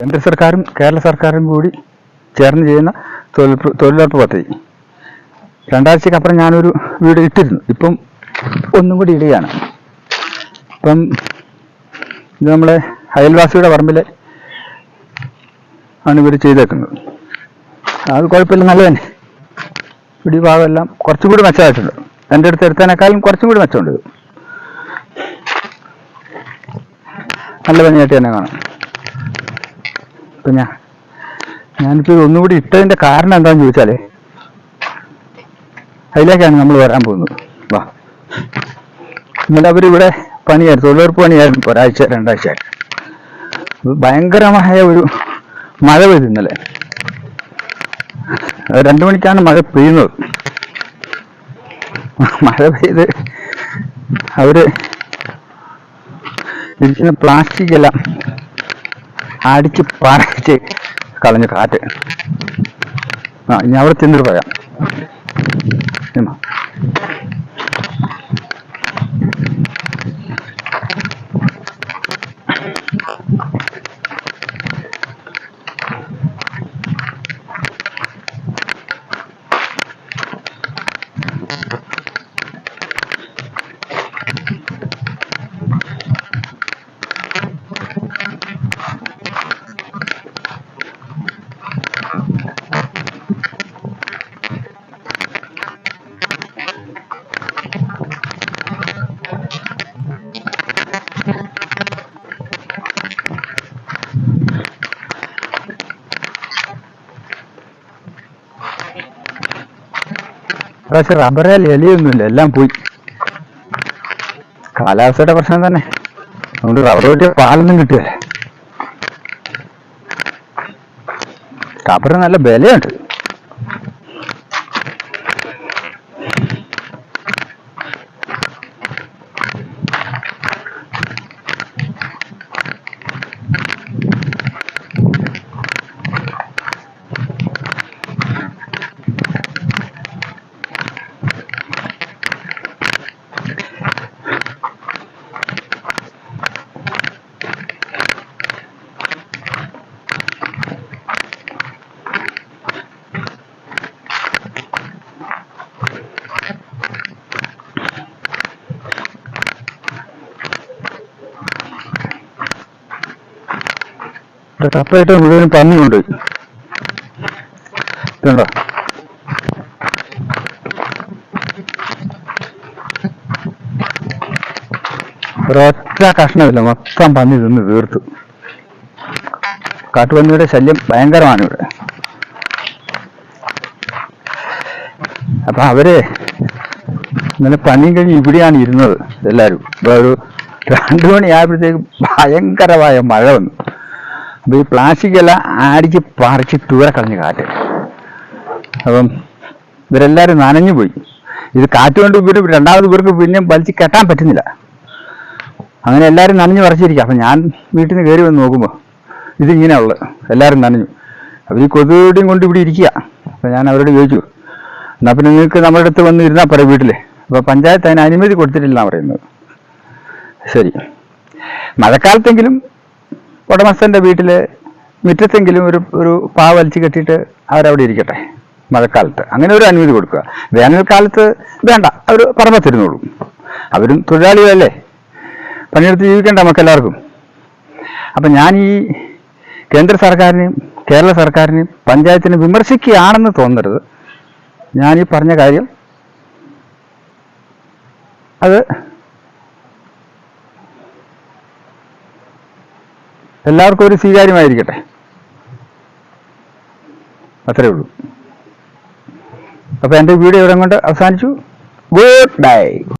കേന്ദ്ര സർക്കാരും കേരള സർക്കാരും കൂടി ചേർന്ന് ചെയ്യുന്ന തൊഴിലുറപ്പ് പദ്ധതി. രണ്ടാഴ്ചക്കപ്പുറം ഞാനൊരു വീഡിയോ ഇട്ടിരുന്നു. ഇപ്പം ഒന്നും കൂടി ഇടുകയാണ്. ഇപ്പം ഇത് നമ്മളെ അയൽവാസിയുടെ പറമ്പിൽ ആണ് ഇവർ ചെയ്തേക്കുന്നത്. അത് കുഴപ്പമില്ല, നല്ല തന്നെ. പിടി ഭാഗമെല്ലാം കുറച്ചും കൂടി മെച്ചമായിട്ടുണ്ട്. എൻ്റെ അടുത്ത് എടുത്തതിനേക്കാളും കുറച്ചും കൂടി മെച്ചമുണ്ട്. ഇത് നല്ല ഭംഗിയായിട്ട് തന്നെ കാണാം. അപ്പം ഞാനിപ്പോൾ ഒന്നുകൂടി ഇട്ടതിൻ്റെ കാരണം എന്താണെന്ന് ചോദിച്ചാൽ അതിലേക്കാണ് നമ്മൾ വരാൻ പോകുന്നത്. വാ, ഇന്നലെ അവരിവിടെ പണിയായിരുന്നു, തൊഴിലുറപ്പ് പണിയായിരുന്നു ഒരാഴ്ച രണ്ടാഴ്ചയായിട്ട്. ഭയങ്കരമായ ഒരു മഴ പെയ്തു ഇന്നലെ. 2 മണിക്കാണ് മഴ പെയ്യുന്നത്. മഴ പെയ്ത് അവര് ഇരിക്കുന്ന പ്ലാസ്റ്റിക് എല്ലാം അടിച്ച് പറച്ച് കളഞ്ഞ കാറ്റ്. ഇനി അവിടെ ചെന്നിട്ട് പറയാം. പക്ഷെ റബ്ബറിൽ എലിയൊന്നുമില്ല, എല്ലാം പോയി. കാലാവസ്ഥയുടെ പ്രശ്നം തന്നെ. അതുകൊണ്ട് റബ്ബർ വെട്ടിയ പാലൊന്നും കിട്ടുകയല്ലേ. റബ്ബറിന് നല്ല വിലയുണ്ട്. കപ്പയിട്ട് മുഴുവനും പന്നി കൊണ്ടുപോയി. ഇതുണ്ടോ, ഒരൊറ്റ കഷ്ണമില്ല, മൊത്തം പന്നി തിന്ന് തീർത്തു. കാട്ടുപന്നിയുടെ ശല്യം ഭയങ്കരമാണ് ഇവിടെ. അപ്പൊ അവര് ഇന്നലെ പണിയും കഴിഞ്ഞ് ഇവിടെയാണ് ഇരുന്നത് എല്ലാവരും. ഒരു 2 മണിയായപ്പോഴത്തേക്ക് ഭയങ്കരമായ മഴ വന്നു. അപ്പൊ ഈ പ്ലാസ്റ്റിക് എല്ലാം അടിച്ച് പറിച്ച് ദൂരെ കളഞ്ഞ് കാറ്റ്. അപ്പം ഇവരെല്ലാവരും നനഞ്ഞു പോയി. ഇത് കാറ്റ് കൊണ്ട് ഇവര് രണ്ടാമത് പേർക്ക് പിന്നെയും വലിച്ച് കെട്ടാൻ പറ്റുന്നില്ല. അങ്ങനെ എല്ലാവരും നനഞ്ഞു പറിച്ചിരിക്കുക. അപ്പം ഞാൻ വീട്ടിൽ നിന്ന് കയറി വന്ന് നോക്കുമ്പോൾ ഇതിങ്ങനെയാ ഉള്ളത്, എല്ലാവരും നനഞ്ഞു. അവർ ഈ കൊതുകുടിയും കൊണ്ട് ഇവിടെ ഇരിക്കുക. അപ്പം ഞാൻ അവരോട് ചോദിച്ചു, എന്നാൽ പിന്നെ നിങ്ങൾക്ക് നമ്മുടെ അടുത്ത് വന്ന് ഇരുന്നാൽ പറയാം വീട്ടിൽ. അപ്പോൾ പഞ്ചായത്ത് അതിന് അനുമതി കൊടുത്തിട്ടില്ലെന്നാണ് പറയുന്നത്. ശരി, മഴക്കാലത്തെങ്കിലും ഉടമസ്ഥൻ്റെ വീട്ടിൽ മുറ്റത്തെങ്കിലും ഒരു പാവ വലിച്ചു കെട്ടിയിട്ട് അവരവിടെ ഇരിക്കട്ടെ. മഴക്കാലത്ത് അങ്ങനെ ഒരു അനുമതി കൊടുക്കുക. വേനൽക്കാലത്ത് വേണ്ട, അവർ പറമ്പത്തിരുന്നോളും. അവരും തൊഴിലാളികളല്ലേ, പണിയെടുത്ത് ജീവിക്കേണ്ട നമുക്കെല്ലാവർക്കും. അപ്പം ഞാൻ ഈ കേന്ദ്ര സർക്കാരിനെയും കേരള സർക്കാരിനെയും പഞ്ചായത്തിനെ വിമർശിക്കുകയാണെന്ന് തോന്നരുത്. ഞാനീ പറഞ്ഞ കാര്യം അത് എല്ലാവർക്കും ഒരു സ്വീകാര്യമായിരിക്കട്ടെ, അത്രയേ ഉള്ളൂ. അപ്പോൾ എൻ്റെ വീഡിയോ ഇവിടെ കൊണ്ട് അവസാനിച്ചു. Good bye.